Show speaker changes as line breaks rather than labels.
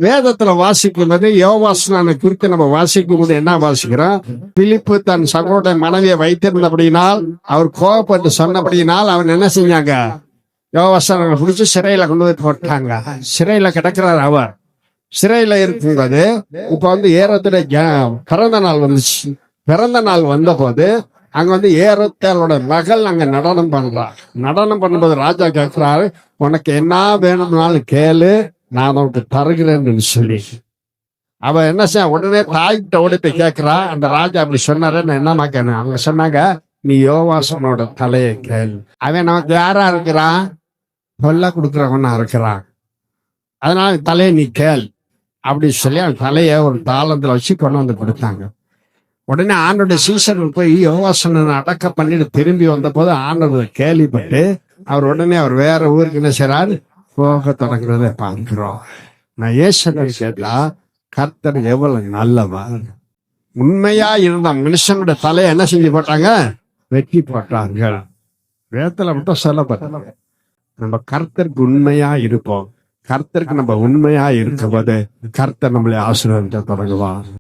வேதத்துல வாசிக்கும்போது யோவாசனை குறித்து நம்ம வாசிக்கும் போது என்ன வாசிக்கிறோம்? பிலிப்பு தன் சகோதர மனைவியை வைத்திருந்தபடியினால், அவர் கோபப்பட்டு சொன்னபடியினால் அவன் என்ன செஞ்சாங்க? யோவாசனை பிடிச்சி சிறையில கொண்டு போய் போட்டாங்க. சிறையில கிடக்கிறார் அவர். சிறையில இருக்கும்போது இப்ப ஏரோத்துடைய பிறந்த நாள் வந்துச்சு. பிறந்த நாள் வந்த போது அங்க ஏரோத்தேலோட மகள் அங்க நடனம் பண்றா. நடனம் பண்ணும்போது ராஜா கேட்கிறாரு, உனக்கு என்ன வேணும்னாலும் கேளு, நான் உனக்கு தருகிறேன்னு சொல்லி. அவ என்ன செய்ய, உடனே தாய்கிட்ட ஓடி போய் கேட்கிறா. அந்த ராஜா அப்படி சொன்னாரு, நான் என்னமா கேட்கணும்? அவங்க சொன்னாங்க, நீ யோவாசனோட தலையை கேளு. அவன் நமக்கு யாரா இருக்கிறான்? சொல்ல கொடுக்குறவனா இருக்கிறான். அதனால தலையை நீ கேள் அப்படி சொல்லி அவன் தலையை ஒரு தாளத்துல வச்சு கொண்டு கொடுத்தாங்க. உடனே ஆண்டோட சீசர்கள் போய் யோவாசனை அடக்க பண்ணிட்டு திரும்பி வந்த போது ஆண்டோட கேள்விப்பட்டு அவர் வேற ஊருக்கு என்ன செய்றாரு? போக தொடங்குறதை பார்க்கிறோம். நான் ஏசனை கேட்டா, கர்த்தர் எவ்வளவு நல்லவர். உண்மையா இருந்த மனுஷனுடைய தலையை என்ன செஞ்சு போட்டாங்க? வெட்டி போட்டாங்க. வேதத்துல மட்டும் சொல்லப்பட்ட நம்ம கர்த்தருக்கு உண்மையா இருப்போம். கர்த்தருக்கு நம்ம உண்மையா இருக்கும்போது கர்த்தர் நம்மளை ஆசீர்வதிக்க தொடங்குவார்.